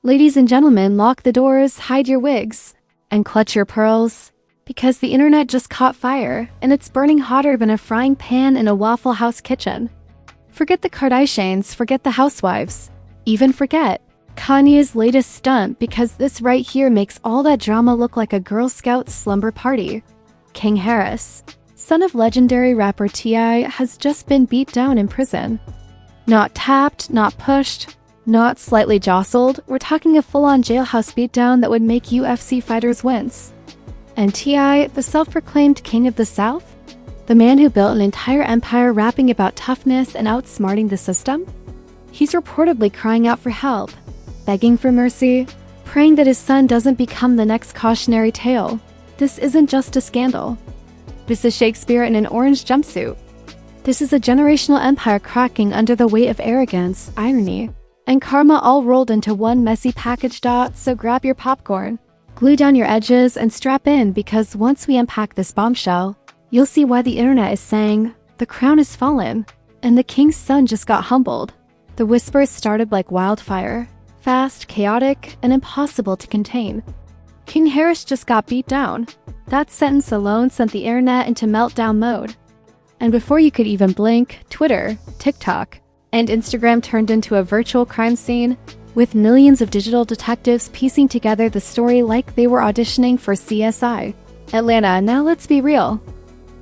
Ladies and gentlemen, lock the doors, hide your wigs, and clutch your pearls, because the internet just caught fire, and it's burning hotter than a frying pan in a Waffle House kitchen. Forget the Kardashians, forget the housewives, even forget Kanye's latest stunt, because this right here makes all that drama look like a Girl Scout slumber party. King Harris, son of legendary rapper T.I., has just been beat down in prison. Not tapped, not pushed, not slightly jostled, we're talking a full-on jailhouse beatdown that would make UFC fighters wince. And T.I., the self-proclaimed king of the South? The man who built an entire empire rapping about toughness and outsmarting the system? He's reportedly crying out for help, begging for mercy, praying that his son doesn't become the next cautionary tale. This isn't just a scandal. This is Shakespeare in an orange jumpsuit. This is a generational empire cracking under the weight of arrogance, irony, and karma all rolled into one messy package. So grab your popcorn, glue down your edges, and strap in, because once we unpack this bombshell, you'll see why the internet is saying the crown has fallen, and the king's son just got humbled. The whispers started like wildfire, fast, chaotic, and impossible to contain. King Harris just got beat down. That sentence alone sent the internet into meltdown mode. And before you could even blink, Twitter, TikTok, and Instagram turned into a virtual crime scene, with millions of digital detectives piecing together the story like they were auditioning for CSI. Atlanta, now let's be real.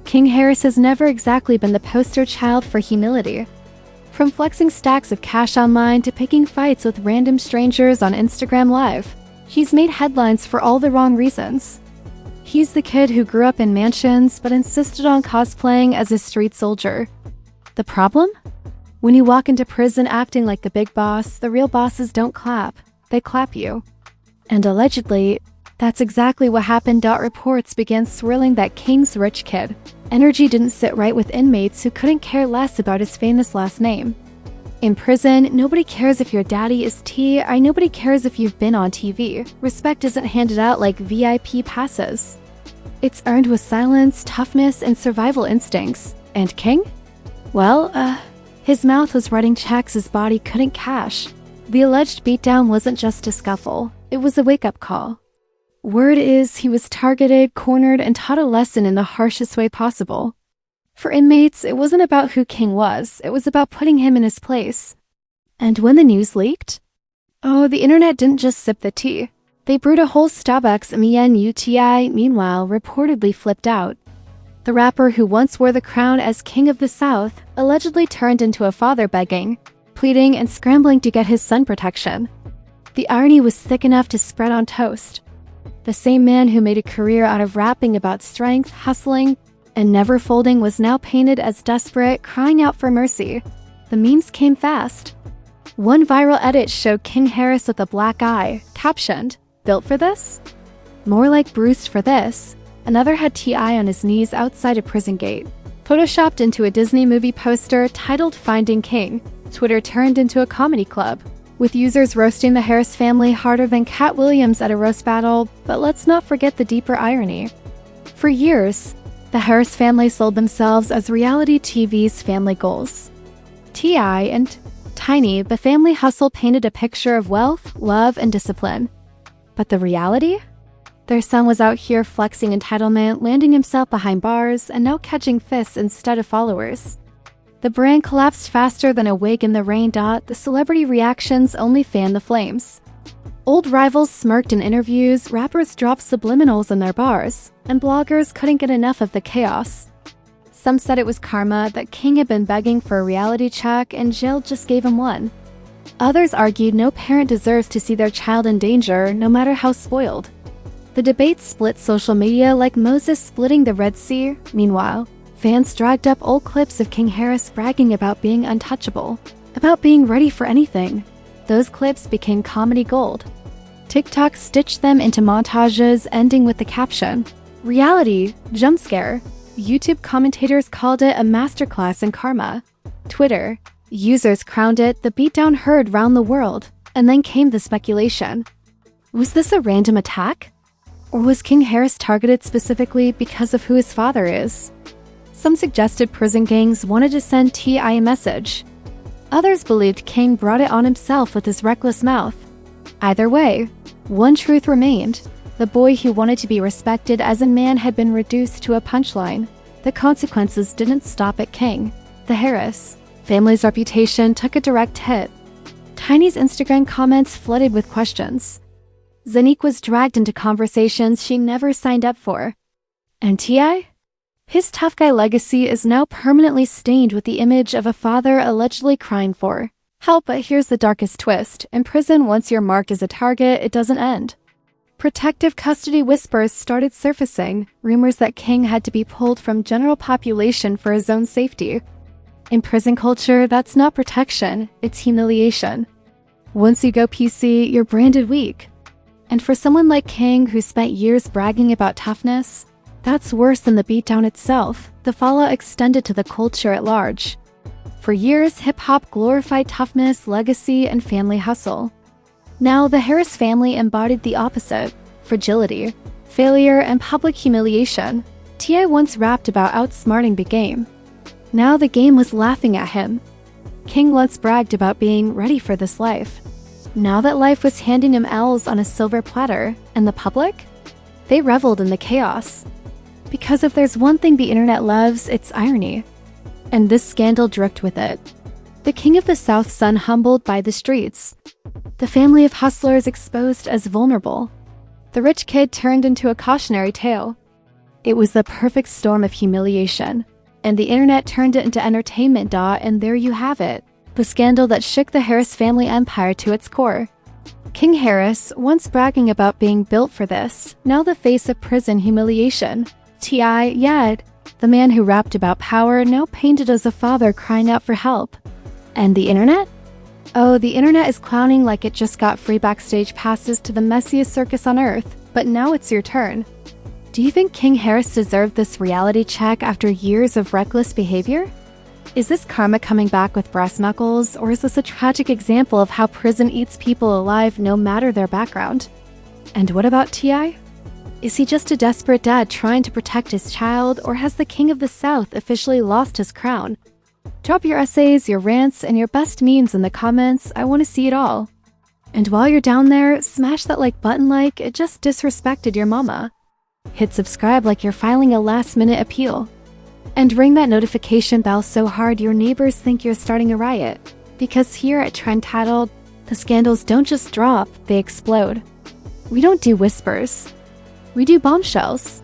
King Harris has never exactly been the poster child for humility. From flexing stacks of cash online to picking fights with random strangers on Instagram Live, he's made headlines for all the wrong reasons. He's the kid who grew up in mansions but insisted on cosplaying as a street soldier. The problem? When you walk into prison acting like the big boss, the real bosses don't clap, they clap you. And allegedly, that's exactly what happened. Reports began swirling that King's rich kid energy didn't sit right with inmates who couldn't care less about his famous last name. In prison, nobody cares if your daddy is T.I., nobody cares if you've been on TV. Respect isn't handed out like VIP passes. It's earned with silence, toughness, and survival instincts. And King? Well, his mouth was writing checks his body couldn't cash. The alleged beatdown wasn't just a scuffle, it was a wake-up call. Word is he was targeted, cornered, and taught a lesson in the harshest way possible. For inmates, it wasn't about who King was, it was about putting him in his place. And when the news leaked? Oh, the internet didn't just sip the tea. They brewed a whole Starbucks MENUTI, meanwhile reportedly flipped out. The rapper who once wore the crown as King of the South allegedly turned into a father begging, pleading, and scrambling to get his son protection. The irony was thick enough to spread on toast. The same man who made a career out of rapping about strength, hustling, and never folding was now painted as desperate, crying out for mercy. The memes came fast. One viral edit showed King Harris with a black eye, captioned, "Built for this?" More like bruised for this. Another had T.I. on his knees outside a prison gate, photoshopped into a Disney movie poster titled Finding King. Twitter turned into a comedy club, with users roasting the Harris family harder than Cat Williams at a roast battle. But let's not forget the deeper irony. For years, the Harris family sold themselves as reality TV's family goals. T.I. and Tiny, the family hustle, painted a picture of wealth, love, and discipline. But the reality? Their son was out here flexing entitlement, landing himself behind bars, and now catching fists instead of followers. The brand collapsed faster than a wig in the rain. The celebrity reactions only fanned the flames. Old rivals smirked in interviews, rappers dropped subliminals in their bars, and bloggers couldn't get enough of the chaos. Some said it was karma, that King had been begging for a reality check and jail just gave him one. Others argued no parent deserves to see their child in danger, no matter how spoiled. The debate split social media like Moses splitting the Red Sea. Meanwhile, fans dragged up old clips of King Harris bragging about being untouchable, about being ready for anything. Those clips became comedy gold. TikTok stitched them into montages, ending with the caption, "Reality, jump scare." YouTube commentators called it a masterclass in karma. Twitter users crowned it the beatdown heard round the world. And then came the speculation. Was this a random attack? Or was King Harris targeted specifically because of who his father is? Some suggested prison gangs wanted to send T.I. a message. Others believed King brought it on himself with his reckless mouth. Either way, one truth remained. The boy who wanted to be respected as a man had been reduced to a punchline. The consequences didn't stop at King. The Harris family's reputation took a direct hit. Tiny's Instagram comments flooded with questions. Zanique was dragged into conversations she never signed up for. And T.I.? His tough guy legacy is now permanently stained with the image of a father allegedly crying for help. But here's the darkest twist. In prison, once you're marked as a target, it doesn't end. Protective custody whispers started surfacing, rumors that King had to be pulled from general population for his own safety. In prison culture, that's not protection, it's humiliation. Once you go PC, you're branded weak. And for someone like King, who spent years bragging about toughness, that's worse than the beatdown itself. The fallout extended to the culture at large. For years, hip-hop glorified toughness, legacy, and family hustle. Now, the Harris family embodied the opposite: fragility, failure, and public humiliation. T.I. once rapped about outsmarting the game. Now the game was laughing at him. King once bragged about being ready for this life. Now that life was handing him L's on a silver platter, and the public? They reveled in the chaos. Because if there's one thing the internet loves, it's irony. And this scandal dripped with it. The King of the South's son humbled by the streets. The family of hustlers exposed as vulnerable. The rich kid turned into a cautionary tale. It was the perfect storm of humiliation. And the internet turned it into entertainment, and there you have it. The scandal that shook the Harris family empire to its core. King Harris, once bragging about being built for this, now the face of prison humiliation. T.I., the man who rapped about power, now painted as a father crying out for help. And the internet? Oh, the internet is clowning like it just got free backstage passes to the messiest circus on earth, but now it's your turn. Do you think King Harris deserved this reality check after years of reckless behavior? Is this karma coming back with brass knuckles, or is this a tragic example of how prison eats people alive no matter their background? And what about T.I.? Is he just a desperate dad trying to protect his child, or has the King of the South officially lost his crown? Drop your essays, your rants, and your best memes in the comments. I want to see it all. And while you're down there, smash that like button like it just disrespected your mama. Hit subscribe like you're filing a last-minute appeal. And ring that notification bell so hard your neighbors think you're starting a riot. Because here at Trend Titled, the scandals don't just drop, they explode. We don't do whispers. We do bombshells.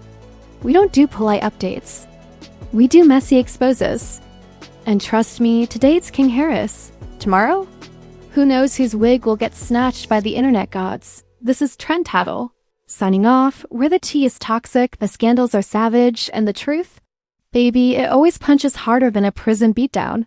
We don't do polite updates. We do messy exposes. And trust me, today it's King Harris. Tomorrow? Who knows whose wig will get snatched by the internet gods. This is Trend Tattle. Signing off, where the tea is toxic, the scandals are savage, and the truth? Baby, it always punches harder than a prison beatdown.